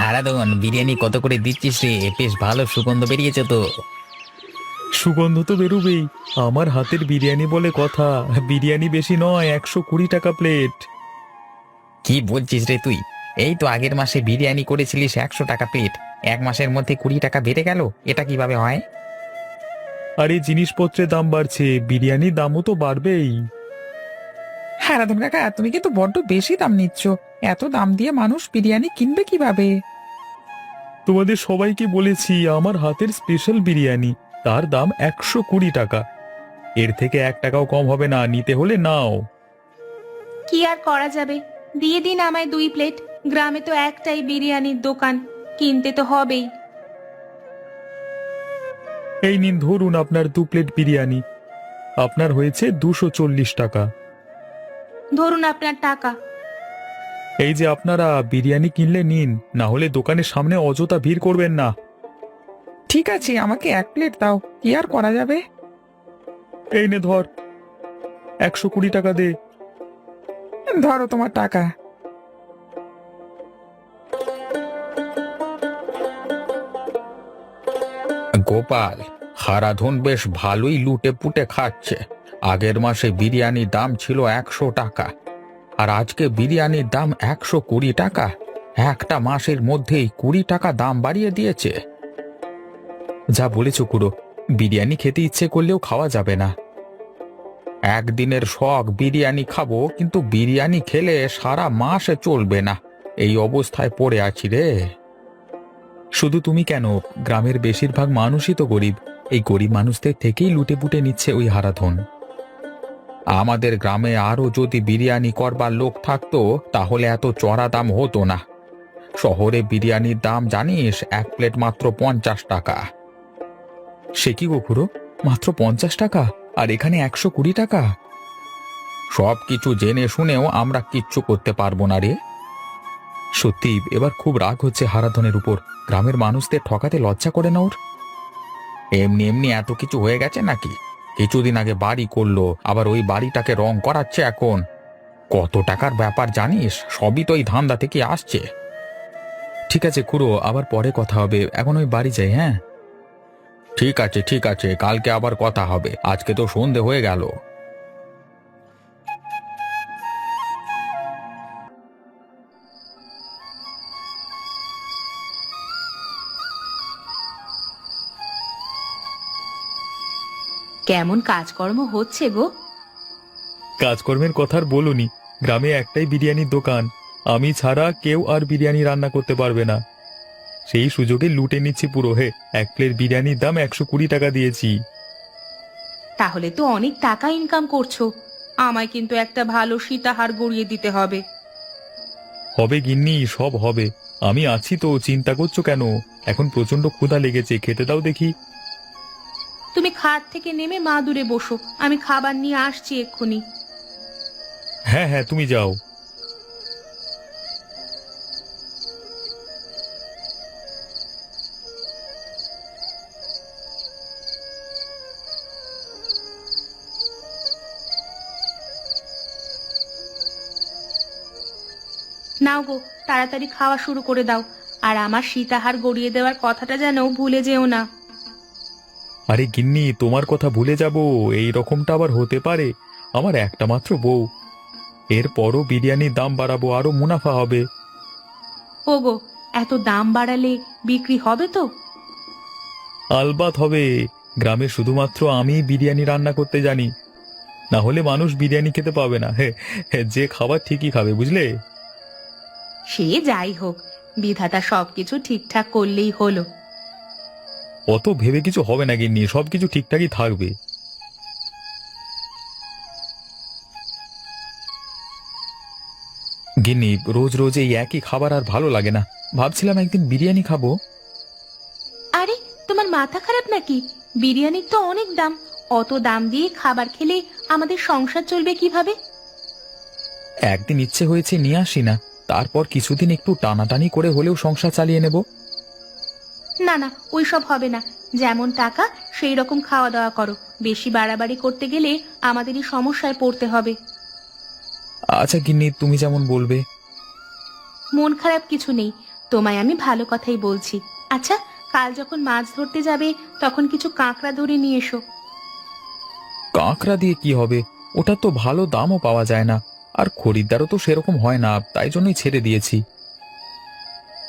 হারাধন, বিরিয়ানি কত করে দিচ্ছিস রে? বেশ ভালো সুগন্ধ বেরিয়েছে তো। সুগন্ধ তো বেরোবেই। আমার হাতের বিরিয়ানি বলে কথা। বিরিয়ানি বেশি নয়, 120 টাকা প্লেট। কি বলছিস রে তুই? এই তো আগের মাসে বিরিয়ানি করেছিলিস 100 টাকা প্লেট, এক মাসের মধ্যে 20 টাকা বেড়ে গেল। এটা কিভাবে হয়? আর এই জিনিসপত্রের দাম বাড়ছে, বিরিয়ানির দামও তো বাড়বেই। হারাধন কাকা, তুমি কিন্তু বড্ড বেশি দাম নিচ্ছ। এত দাম দিয়ে মানুষ বিরিয়ানি কিনবে কিভাবে? তোমাদের সবাইকে বলেছি আমার হাতের স্পেশাল বিরিয়ানি, তার দাম 120 টাকা। এর থেকে 1 টাকাও কম হবে না, নিতে হলে নাও। কি আর করা যাবে, দিয়ে দিন আমায় 2 প্লেট। গ্রামে তো একটাই বিরিয়ানির দোকান, কিনতে তো হবেই। এই নিন, ধরুন আপনার 2 প্লেট বিরিয়ানি। আপনার হয়েছে 240 টাকা। ধরুন আপনার টাকা। এই যে আপনারা বিরিয়ানি কিনলে নিন, না হলে দোকানের সামনে অযথা ভিড় করবেন না। ঠিক আছে, আমাকে 1 প্লেট দাও, কি আর করা যাবে। এই নে ধর, 120 টাকা দে। ধরো তোমার টাকা। গোপাল, হারাধন বেশ ভালোই লুটে পুটে খাচ্ছে। আগের মাসে বিরিয়ানির দাম ছিল 100 টাকা, আর আজকে বিরিয়ানির দাম 120 টাকা। একটা মাসের মধ্যেই 20 টাকা দাম বাড়িয়ে দিয়েছে। যা বলেছ কুড়ো, বিরিয়ানি খেতে ইচ্ছে করলেও খাওয়া যাবে না। একদিনের শখ বিরিয়ানি খাবো, কিন্তু বিরিয়ানি খেলে সারা মাসে চলবে না। এই অবস্থায় পড়ে আছি রে। শুধু তুমি কেন, গ্রামের বেশিরভাগ মানুষই তো গরিব। এই গরিব মানুষদের থেকেই লুটে পুটে নিচ্ছে ওই হারাধন। আমাদের গ্রামে আরো যদি বিরিয়ানি করবার লোক থাকতো, তাহলে এত চড়া দাম হতো না। শহরে বিরিয়ানির দাম জানিস, 1 প্লেট মাত্র 50 টাকা। সে কি গো খুড়ো, মাত্র 50 টাকা, আর এখানে 120 টাকা? সব কিছু জেনে শুনেও আমরা কিচ্ছু করতে পারবো না রে। সত্যি এবার খুব রাগ হচ্ছে হারাধনের উপর। গ্রামের মানুষদের ঠকাতে লজ্জা করে না ওর? এমনি এমনি এত কিছু হয়ে গেছে নাকি? কিছুদিন আগে বাড়ি করলো, আবার ওই বাড়িটাকে রং করাচ্ছে এখন। কত টাকার ব্যাপার জানিস? সবই তো এই ধান্দা থেকে আসছে। ঠিক আছে খুড়ো, আবার পরে কথা হবে, এখন ওই বাড়ি যাই। হ্যাঁ, ঠিক আছে ঠিক আছে, কালকে আবার কথা হবে, আজকে তো সন্ধে হয়ে গেল। কেমন কাজকর্ম হচ্ছে গো? কাজকর্মের কথা আর বলুনি। গ্রামে একটাই বিরিয়ানির দোকান, আমি ছাড়া কেউ আর বিরিয়ানি রান্না করতে পারবে না। সেই সুযোগে লুটে নিচ্ছি পুরো। 1 প্লেট বিরিয়ানির দাম 120 টাকা দিয়েছি। তাহলে তো অনেক টাকা ইনকাম করছো। আমায় কিন্তু একটা ভালো সীতাহার গড়িয়ে দিতে হবে। হবে গিন্নি, সব হবে। আমি আছি তো, চিন্তা করছো কেন? এখন প্রচন্ড ক্ষুধা লেগেছে, খেতে দাও দেখি। তুমি খাট থেকে নেমে মা দূরে বসো, আমি খাবার নিয়ে আসছি এক্ষুনি। হ্যাঁ হ্যাঁ, তুমি যাও। নাও গো, তাড়াতাড়ি খাওয়া শুরু করে দাও। আর আমার সীতাহার গড়িয়ে দেওয়ার কথাটা যেন ভুলে যেও না। আরে গিন্নি, তোমার কথা ভুলে যাব? এই রকমটা আবার হতে পারে? আমার একটা মাত্র বউ। এরপরও বিরিয়ানির দাম বাড়াবো, আরো মুনাফা হবে। ওগো, এত দাম বাড়ালে বিক্রি হবে তো? আলবাত হবে। গ্রামে শুধুমাত্র আমি বিরিয়ানি রান্না করতে জানি, না হলে মানুষ বিরিয়ানি খেতে পাবে না। যে খাবার ঠিকই খাবে, বুঝলে? সে যাই হোক, বিধাতা সবকিছু ঠিকঠাক করলেই হলো। অত ভেবে কিছু হবে না গিন্নি, সবকিছু ঠিকঠাকই থাকবে। গিন্নি, রোজ রোজ এই একই খাবার আর ভালো লাগে না। ভাবছিলাম একদিন বিরিয়ানি খাবো। আরে, তোমার মাথা খারাপ নাকি? বিরিয়ানির তো অনেক দাম। অত দাম দিয়ে খাবার খেলে আমাদের সংসার চলবে কিভাবে? একদিন ইচ্ছে হয়েছে নিয়ে আসি না, তারপর কিছুদিন একটু টানাটানি করে হলেও সংসার চালিয়ে নেব। না না, ওইসব হবে না। যেমন টাকা সেই রকম খাওয়া দাওয়া করো। বেশি বাড়াবাড়ি করতে গেলে আমাদেরই সমস্যায় পড়তে হবে। আচ্ছা গিন্নি, তুমি যেমন বলবে। মন খারাপ কিছু নেই। তোমায় আমি ভালো কথাই বলছি। আচ্ছা, কাল যখন মাছ ধরতে যাবে তখন কিছু কাঁকড়া ধরে নিয়ে এসো। কাঁকড়া দিয়ে কি হবে? ওটা তো ভালো দামও পাওয়া যায় না, আর খরিদ্দারও তো সেরকম হয় না, তাই জন্যই ছেড়ে দিয়েছি।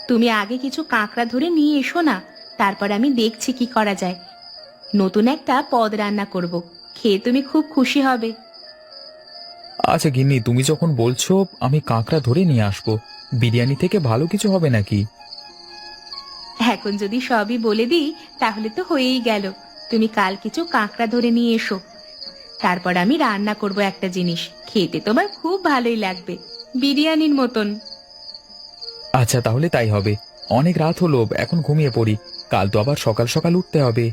তুমি আগে কিছু কাঁকড়া ধরে নিয়ে এসো না, তারপর আমি দেখছি কি করা যায়। নতুন একটা পদ রান্না করব, খেয়ে তুমি খুব খুশি হবে। আচ্ছা গিন্নি, তুমি যখন বলছো, আমি কাঁকড়া ধরে নিয়ে আসবো। বিরিয়ানি থেকে ভালো কিছু হবে নাকি? এখন যদি সবই বলে দিই তাহলে তো হয়েই গেল। তুমি কাল কিছু কাঁকড়া ধরে নিয়ে এসো, তারপর আমি রান্না করব একটা জিনিস, খেতে তোমার খুব ভালোই লাগবে, বিরিয়ানির মতন। আচ্ছা তাহলে তাই হবে। অনেক রাত হলো, এখন ঘুমিয়ে পড়ি। কাল তো আবার সকাল সকাল উঠতে হবে।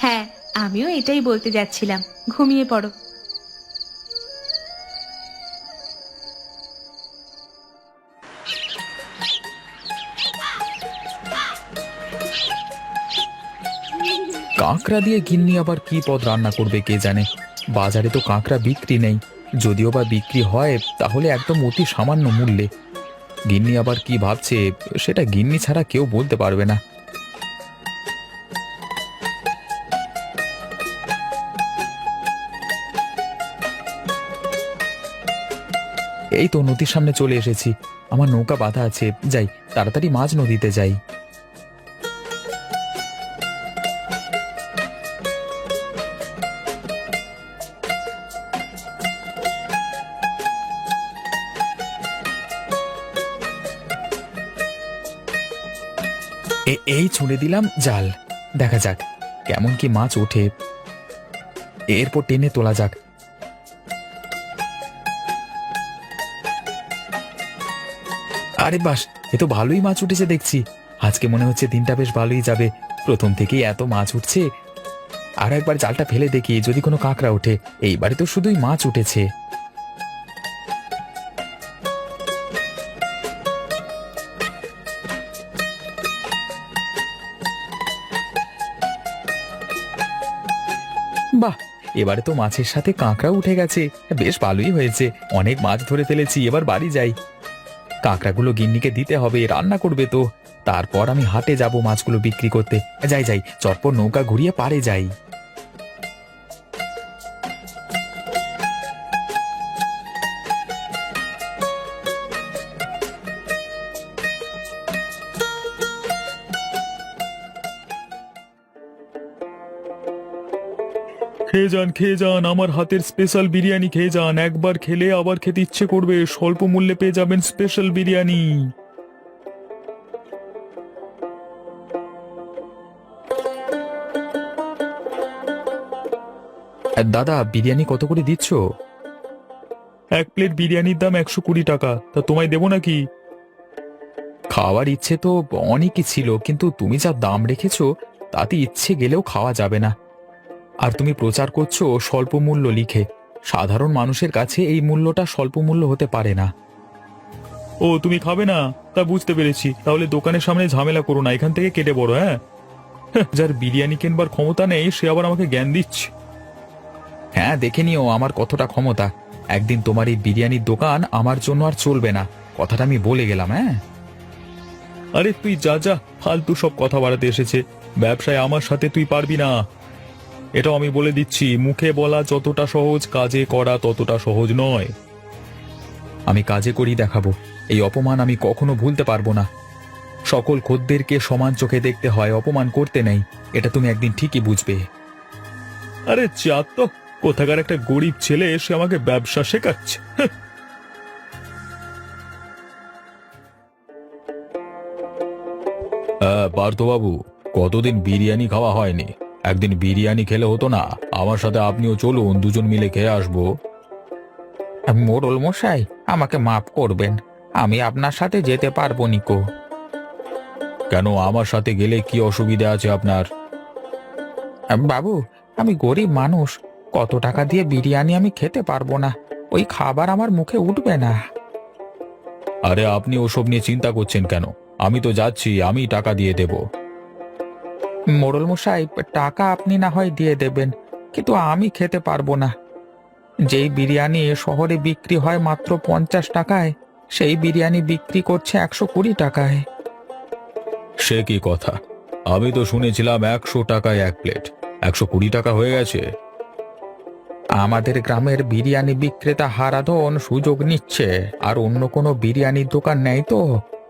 হ্যাঁ, আমিও এটাই বলতে যাচ্ছিলাম, ঘুমিয়ে পড়ো। কাঁকড়া দিয়ে গিন্নি আবার কি পদ রান্না করবে কে জানে। বাজারে তো কাঁকড়া বিক্রি নেই, যদিও বা বিক্রি হয় তাহলে একদম অতি সামান্য মূল্যে। গিন্নি আবার কি ভাবছে সেটা গিন্নি ছাড়া কেউ বলতে পারবে না। এই তো নদীর সামনে চলে এসেছি। আমার নৌকা বাঁধা আছে, যাই তাড়াতাড়ি মাঝ নদীতে যাই। এই ছুঁড়ে দিলাম জাল, দেখা যাক কেমন কি মাছ ওঠে, এরপর টেনে তোলা যাক। আরে বাস, এ তো ভালোই মাছ উঠেছে দেখছি। আজকে মনে হচ্ছে দিনটা বেশ ভালোই যাবে, প্রথম থেকেই এত মাছ উঠছে। আর একবার জালটা ফেলে দেখি যদি কোনো কাঁকড়া ওঠে। এইবারে তো শুধুই মাছ উঠেছে। বাহ, এবারে তো মাছের সাথে কাঁকড়া উঠে গেছে, বেশ ভালোই হয়েছে। অনেক মাছ ধরে ফেলেছি, এবার বাড়ি যাই। কাঁকড়াগুলো গিন্নিকে দিতে হবে, রান্না করবে তো। তারপর আমি হাটে যাব মাছগুলো বিক্রি করতে। যাই যাই, চটপট নৌকা ঘুরিয়ে পাড়ে যাই। খেয়ে যান, খেয়ে যান, আমার হাতের স্পেশাল বিরিয়ানি খেয়ে যান। একবার খেলে আবার খেতে ইচ্ছে করবে। স্বল্প মূল্যে পেয়ে যাবেন স্পেশাল বিরিয়ানি। দাদা, বিরিয়ানি কত করে দিচ্ছ? এক প্লেট বিরিয়ানির দাম 120 টাকা। তা তোমায় দেবো নাকি? খাওয়ার ইচ্ছে তো অনেকই ছিল, কিন্তু তুমি যা দাম রেখেছো তাতে ইচ্ছে গেলেও খাওয়া যাবে না। আর তুমি প্রচার করছো স্বল্প মূল্য লিখে, সাধারণ মানুষের কাছে এই মূল্যটা স্বল্প মূল্য হতে পারে না। ও, তুমি খাবে না? তা বুঝতে পেরেছি। তাহলে দোকানের সামনে ঝামেলা করো না, এখান থেকে কেটে পড়ো। হ্যাঁ, যার বিরিয়ানি কেনবার ক্ষমতা নেই সে আবার আমাকে জ্ঞান দিচ্ছে। হ্যাঁ, দেখে নিও আমার কতটা ক্ষমতা। একদিন তোমার এই বিরিয়ানির দোকান আমার জন্য আর চলবে না, কথাটা আমি বলে গেলাম। হ্যাঁ, আরে তুই যা যা, ফালতু সব কথা বাড়াতে এসেছে। ব্যবসায় আমার সাথে তুই পারবি না, এটাও আমি বলে দিচ্ছি। মুখে বলা যতটা সহজ, কাজে করা ততটা সহজ নয়। আমি কাজে করি দেখাবো, এই অপমান আমি কখনো ভুলতে পারবো না। সকল খদ্দেরকে সমান চোখে দেখতে হয়, অপমান করতে নেই, এটা তুমি একদিন ঠিকই বুঝবে। আরে যা তো, কোথাকার একটা গরিব ছেলে এসে আমাকে ব্যবসা শেখাচ্ছে। পার্থবাবু, কতদিন বিরিয়ানি খাওয়া হয়নি, একদিন বিরিয়ানি খেলে হতো না? আমার সাথে আপনিও চলুন, দুজন মিলে খেয়ে আসবো। মোড়ল মশাই, আমাকে মাফ করবেন, আমি আপনার সাথে যেতে পারবো নিকো। কেন, আমার সাথে গেলে কি অসুবিধা আছে আপনার? বাবু, আমি গরিব মানুষ, কত টাকা দিয়ে বিরিয়ানি আমি খেতে পারবো না, ওই খাবার আমার মুখে উঠবে না। আরে আপনি ওসব নিয়ে চিন্তা করছেন কেন? আমি তো যাচ্ছি, আমি টাকা দিয়ে দেব। মোড়ল মশাই, টাকা আপনি না হয় দিয়ে দেবেন, কিন্তু আমি খেতে পারবো না। যেই বিরিয়ানি শহরে বিক্রি হয় মাত্র 50 টাকায়, সেই বিরিয়ানি বিক্রি করছে 120 টাকায়। সে কি কথা, আমি তো শুনেছিলাম 100 টাকায় এক প্লেট, 120 টাকা হয়ে গেছে। আমাদের গ্রামের বিরিয়ানি বিক্রেতা হারাধন সুযোগ নিচ্ছে, আর অন্য কোনো বিরিয়ানির দোকান নেই তো,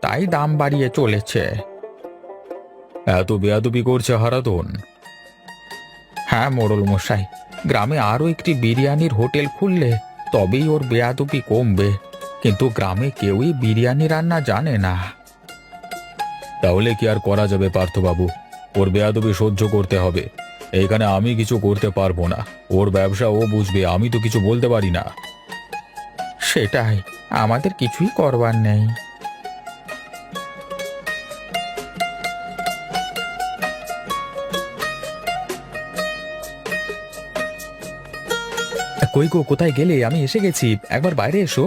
তাই দাম বাড়িয়ে চলেছে। এত বেয়াদবি করছে হারাধন? হ্যাঁ মোড়ল মশাই, গ্রামে আরো একটি বিরিয়ানির হোটেল খুললে তবেই ওর বেয়াদবি কমবে, কিন্তু গ্রামে কেউই বিরিয়ানি রান্না জানে না। তাহলে কি আর করা যাবে পার্থবাবু, ওর বেয়াদবি সহ্য করতে হবে। এইখানে আমি কিছু করতে পারবো না, ওর ব্যবসা ও বুঝবে, আমি তো কিছু বলতে পারি না। সেটাই, আমাদের কিছুই করবার নেই। কই গো, কোথায় গেলে? আমি এসে গেছি, একবার বাইরে এসো।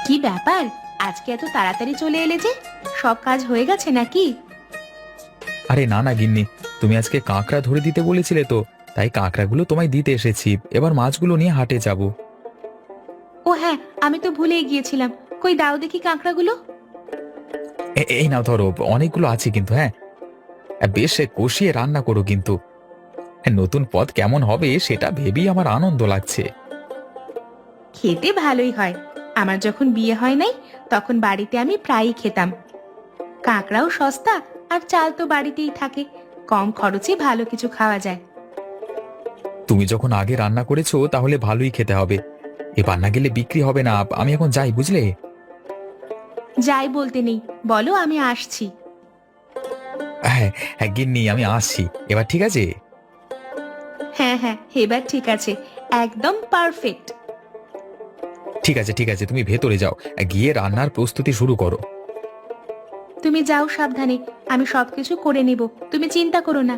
কি ব্যাপার, আজকে এত তাড়াতাড়ি চলে এলে যে? সব কাজ হয়ে গেছে নাকি? আরে না না গিন্নি, তুমি আজকে কাঁকড়া ধরে দিতে বলেছিলে তো, তাই কাঁকড়াগুলো তোমায় দিতে এসেছি, এবার মাছগুলো নিয়ে হাটে যাব। ও হ্যাঁ, আমি তো ভুলেই গিয়েছিলাম। কই দাও দেখি কাঁকড়াগুলো। এই নাও ধরো, অনেকগুলো আছে কিন্তু। হ্যাঁ, বেশ কষিয়ে রান্না করো কিন্তু। নতুন পদ কেমন হবে সেটা ভেবেই আমার আনন্দ লাগছে। খেতে ভালোই হয়। আমার যখন বিয়ে হয় নাই তখন বাড়িতে আমি প্রায়ই খেতাম। কাঁকড়াও সস্তা, আর চাল তো বাড়িতেই থাকে, কম খরচে ভালো কিছু খাওয়া যায়। তুমি যখন আগে রান্না করেছো তাহলে ভালোই খেতে হবে, এবার না গেলে বিক্রি হবে না। আমি এখন যাই, বুঝলে? যাই বলতে নেই, বলো আমি আসছি। হ্যাঁ হ্যাঁ গিন্নি, আমি আসছি এবার, ঠিক আছে? হ্যাঁ হ্যাঁ, এবার ঠিক আছে, একদম পারফেক্ট। ঠিক আছে ঠিক আছে, তুমি ভেতরে যাও, গিয়ে রান্নার প্রস্তুতি শুরু করো। তুমি যাও সাবধানে, আমি সবকিছু করে নেব, তুমি চিন্তা করো না।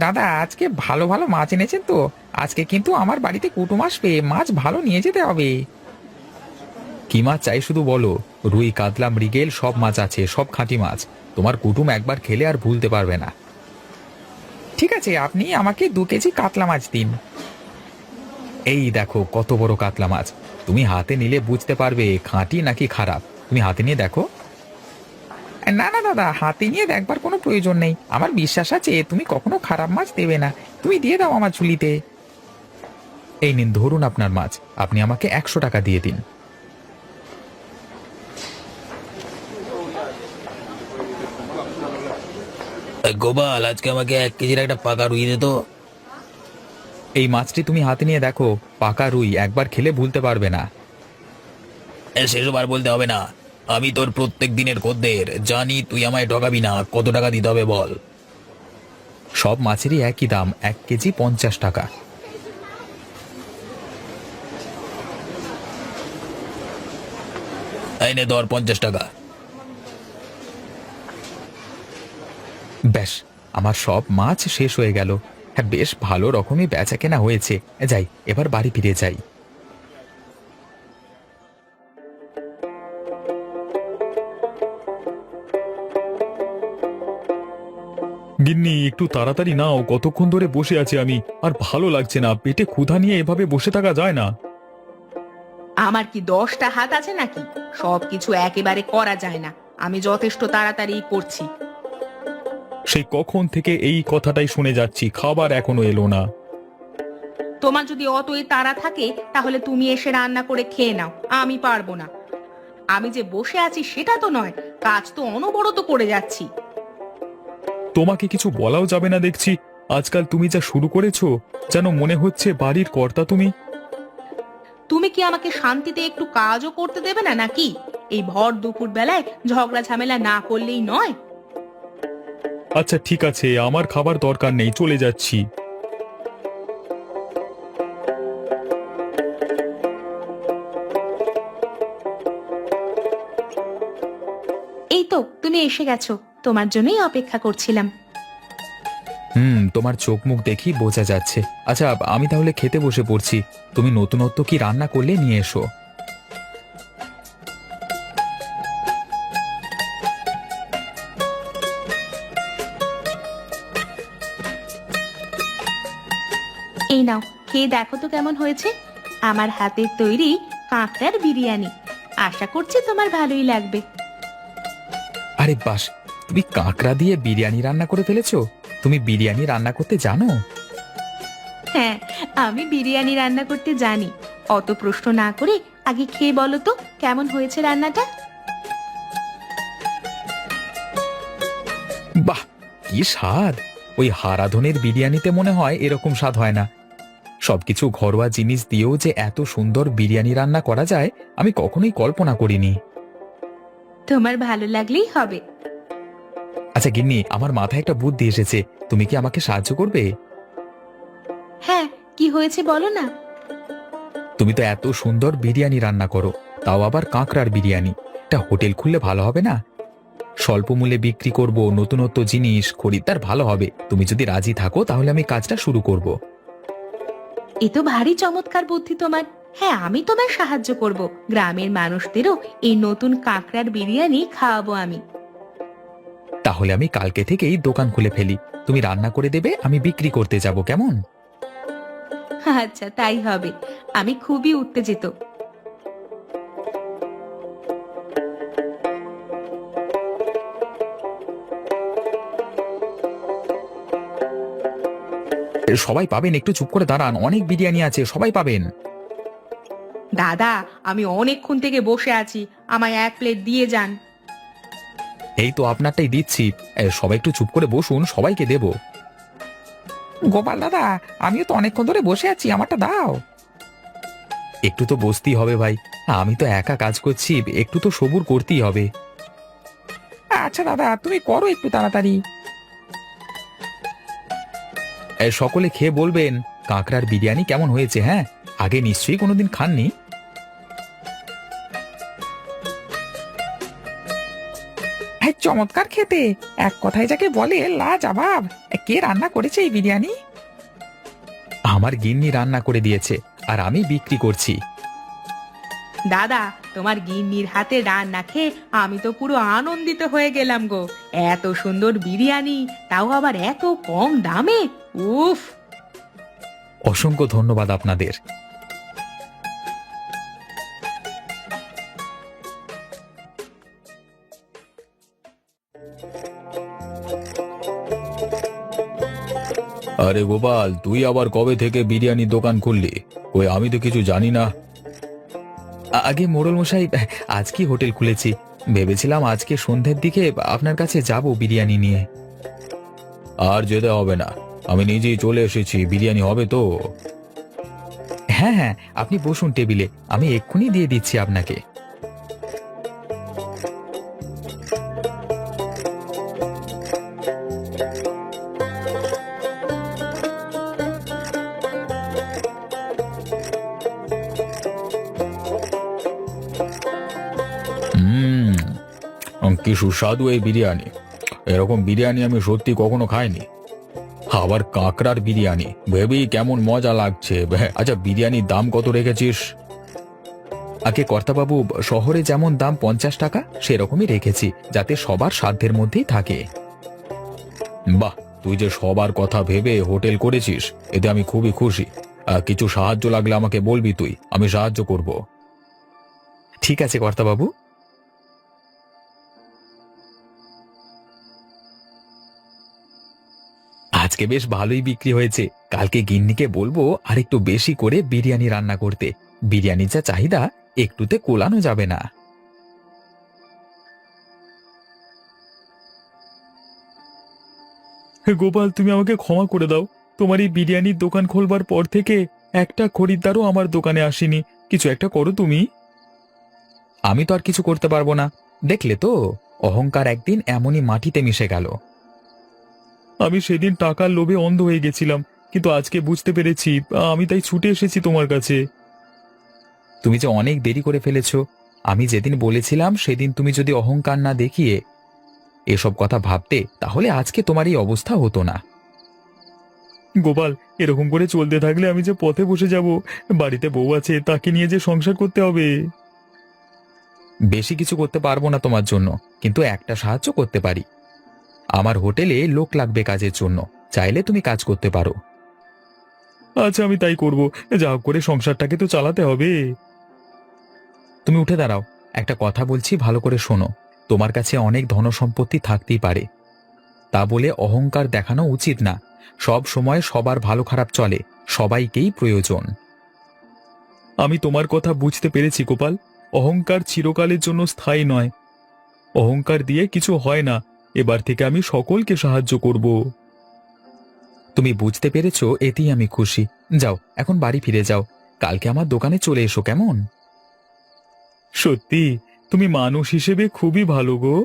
দাদা, আজকে ভালো ভালো মাছ এনেছেন তো? আজকে কিন্তু আমার বাড়িতে কুটুম আসবে, মাছ ভালো নিয়ে যেতে হবে। কি মাছ চাই শুধু বলো, রুই কাতলা মৃগেল সব মাছ আছে, সব খাঁটি মাছ। তোমার কুটুম একবার খেলে আর ভুলতে পারবে না। ঠিক আছে, আপনি আমাকে 2 কেজি কাতলা মাছ দিন। এই দেখো কত বড় কাতলা মাছ, তুমি হাতে নিলে বুঝতে পারবে খাঁটি নাকি খারাপ। তুমি হাতে নিয়ে দেখো। না না দাদা, হাতে নিয়ে দেখবার কোনো প্রয়োজন নেই, আমার বিশ্বাস আছে তুমি কখনো খারাপ মাছ দেবে না। তুমি দিয়ে দাও আমার ঝুলিতে। এই নিন, ধরুন আপনার মাছ, আপনি আমাকে 100 টাকা দিয়ে দিন। গোপাল, আজকে আমাকে 1 কেজির একটা পাকা রুই দে তো। এই মাছটি তুমি হাতে নিয়ে দেখো, পাকা রুই, একবার খেলে ভুলতে পারবে না। সেসব আর বলতে হবে না, আমি তোর প্রত্যেক দিনের খদ্দের, জানি তুই আমায় ঠকাবি না। কত টাকা দিতে হবে বল? সব মাছেরই একই দাম, 1 কেজি 50 টাকা। এই নে ধর 50 টাকা। ব্যাস, আমার সব মাছ শেষ হয়ে গেল। হ্যাঁ, বেশ ভালো রকমই বেচা কেনা হয়েছে। যাই, এবার বাড়ি ফিরে যাই। গিন্নি, একটু তাড়াতাড়ি নাও, কতক্ষণ ধরে বসে আছি আমি, আর ভালো লাগছে না। পেটে ক্ষুধা নিয়ে এভাবে বসে থাকা যায় না। আমার কি 10টা হাত আছে নাকি? সবকিছু একেবারে করা যায় না, আমি যথেষ্ট তাড়াতাড়ি করছি। সেই কখন থেকে এই কথাটাই শুনে যাচ্ছি, খাবার এখনো এলো না। তোমার যদি অতই তাড়া থাকে তাহলে তুমি এসে রান্না করে খেয়ে নাও, আমি পারবো না। আমি যে বসে আছি সেটা তো নয়, কাজ তো অনবরত করে যাচ্ছি। তোমাকে কিছু বলাও যাবে না দেখছি। আজকাল তুমি যা শুরু করেছো, যেন মনে হচ্ছে বাড়ির কর্তা তুমি। তুমি কি আমাকে শান্তিতে একটু কাজও করতে দেবে না নাকি? এই ভর দুপুর বেলায় ঝগড়া ঝামেলা না করলেই নয়। আচ্ছা ঠিক আছে, আমার খাবার দরকার নেই, চলে যাচ্ছি। এই তো তুমি এসে গেছো, তোমার জন্যই অপেক্ষা করছিলাম। তোমার চোখ মুখ দেখি বোঝা যাচ্ছে। আচ্ছা, আমি তাহলে খেতে বসে পড়ছি। তুমি নতুনত্ব কি রান্না করলে নিয়ে এসো। এই নাও, খেয়ে দেখো তো কেমন হয়েছে। আমার হাতের তৈরি কাঁকড়ার বিরিয়ানি। আশা করছি তোমার ভালোই লাগবে। আরে বাস, তুমি কাঁকড়া দিয়ে বিরিয়ানি রান্না করে ফেলেছো? তুমি বিরিয়ানি রান্না করতে জানো? হ্যাঁ, আমি বিরিয়ানি রান্না করতে জানি। অত প্রশ্ন না করে আগে খেয়ে বলো তো কেমন হয়েছে রান্নাটা। বাহ, কি স্বাদ! ওই হারাধনের বিরিয়ানিতে মনে হয় এরকম স্বাদ হয় না। সবকিছু ঘরোয়া জিনিস দিয়েও যে এত সুন্দর বিরিয়ানি রান্না করা যায় আমি কখনোই কল্পনা করিনি। তোমার ভালো লাগলেই হবে। আচ্ছা গিন্নি, আমার মাথায় একটা বুদ্ধি এসেছে। তুমি কি আমাকে সাহায্য করবে? হ্যাঁ, কি হয়েছে বলো না। তুমি তো এত সুন্দর বিরিয়ানি রান্না করো, তাও আবার কাঁকড়ার বিরিয়ানি। একটা হোটেল খুললে ভালো হবে না? স্বল্প মূল্যে বিক্রি করব, নতুনত্ব জিনিস, খরিদ্দার ভালো হবে। তুমি যদি রাজি থাকো তাহলে আমি কাজটা শুরু করব। এ তো ভারী চমৎকার বুদ্ধি তোমার। হ্যাঁ, আমি তোমার সাহায্য করব। গ্রামের মানুষদেরও এই নতুন কাঁকড়ার বিরিয়ানি খাওয়াবো আমি। তাহলে আমি কালকে থেকেই দোকান খুলে ফেলি। তুমি রান্না করে দেবে, আমি বিক্রি করতে যাব, কেমন? আচ্ছা, তাই হবে। আমি খুবই উত্তেজিত। সবাই পাবেন, একটু চুপ করে দাঁড়ান। অনেক বিরিয়ানি আছে, সবাই পাবেন। দাদা, আমি অনেকক্ষণ থেকে বসে আছি, আমায় এক প্লেট দিয়ে যান। এই তো আপনারটাই দিচ্ছি। সবাই একটু চুপ করে বসুন, সবাইকে দেব। গোপাল দাদা, আমিও তো অনেকক্ষণ ধরে বসে আছি, আমারটা দাও। একটু তো বসতেই হবে ভাই, আমি তো একা কাজ করছি, একটু তো সবুর করতেই হবে। আচ্ছা দাদা, তুমি করো একটু তাড়াতাড়ি। সকলে খেয়ে বলবেন কাঁকড়ার বিরিয়ানি কেমন হয়েছে। হ্যাঁ, আগে নিশ্চয়ই কোনোদিন খাননি। হ্যাঁ, চমৎকার খেতে। এক কথায় যাকে বলে লাজবাব। কে রান্না করেছে এই বিরিয়ানি? আমার গিন্নি রান্না করে দিয়েছে, আর আমি বিক্রি করছি। দাদা, তোমার গিন্নির হাতে রান্না খেয়ে আমি তো পুরো আনন্দিত হয়ে গেলাম গো। এত সুন্দর বিরিয়ানি, তাও আবার এত কম দামে। উফ! অসংখ্য ধন্যবাদ আপনাদের। আরে গোপাল, তুই আবার কবে থেকে বিরিয়ানির দোকান খুললি? ওই আমি তো কিছু জানি না। আগে মোড়ল মশাই, আজকে হোটেল খুলেছি। ভেবেছিলাম আজকে সন্ধ্যের দিকে আপনার কাছে যাব বিরিয়ানি নিয়ে। আর যেতে হবে না, আমি নিজেই চলে এসেছি। বিরিয়ানি হবে তো? হ্যাঁ হ্যাঁ, আপনি বসুন টেবিলে, আমি এক্ষুনি দিয়ে দিচ্ছি আপনাকে। কি সুস্বাদু এই বিরিয়ানি! এরকম বিরিয়ানি আমি সত্যি কখনো খাইনি। আবার কাঁকড়ার বিরিয়ানি, ভেবেই কেমন মজা লাগছে। আচ্ছা, বিরিয়ানির দাম কত রেখেছিস? আগে কর্তাবাবু, শহরে যেমন দাম 50 টাকা, সেরকমই রেখেছি, যাতে সবার সাধ্যের মধ্যেই থাকে। বাহ, তুই যে সবার কথা ভেবে হোটেল করেছিস, এতে আমি খুবই খুশি। কিছু সাহায্য লাগলে আমাকে বলবি তুই, আমি সাহায্য করব। ঠিক আছে কর্তাবাবু। আজকে বেশ ভালোই বিক্রি হয়েছে। কালকে গিন্নিকে বলবো আর একটু বেশি করে বিরিয়ানি রান্না করতে। বিরিয়ানির যা চাহিদা, একটুতে কোলানো যাবে না। গোপাল, তুমি আমাকে ক্ষমা করে দাও। তোমার এই বিরিয়ানির দোকান খোলবার পর থেকে একটা খরিদ্দারও আমার দোকানে আসেনি। কিছু একটা করো তুমি। আমি তো আর কিছু করতে পারবো না। দেখলে তো, অহংকার একদিন এমনই মাটিতে মিশে গেল। আমি সেদিন টাকার লোভে অন্ধ হয়ে গেছিলাম, কিন্তু আজকে বুঝতে পেরেছি, আমি তাই ছুটে এসেছি তোমার কাছে। তুমি যে অনেক দেরি করে ফেলেছো। আমি যেদিন বলেছিলাম সেদিন তুমি যদি অহংকার না দেখিয়ে এসব কথা ভাবতে তাহলে আজকে তোমার এই অবস্থা হতো না। গোপাল, এরকম করে চলতে থাকলে আমি যে পথে বসে যাব। বাড়িতে বউ আছে, তাকে নিয়ে যে সংসার করতে হবে। বেশি কিছু করতে পারবো না তোমার জন্য, কিন্তু একটা সাহায্য করতে পারি। আমার হোটেলে লোক লাগবে কাজের জন্য, চাইলে তুমি কাজ করতে পারো। আচ্ছা, আমি তাই করব। যা হোক করে সংসারটাকে তো চালাতে হবে। তুমি উঠে দাঁড়াও, একটা কথা বলছি, ভালো করে শোনো। তোমার কাছে অনেক ধনসম্পত্তি থাকতেই পারে, তা বলে অহংকার দেখানো উচিত না। সব সময় সবার ভালো খারাপ চলে, সবাইকেই প্রয়োজন। আমি তোমার কথা বুঝতে পেরেছি গোপাল। অহংকার চিরকালের জন্য স্থায়ী নয়। অহংকার দিয়ে কিছু হয় না। এবার থেকে আমি সকলকে সাহায্য করব। তুমি বুঝতে পেরেছো, এতেই আমি খুশি। যাও, এখন বাড়ি ফিরে যাও, কালকে আমার দোকানে চলে এসো, কেমন? সত্যি, তুমি মানুষ হিসেবে খুবই ভালো গো।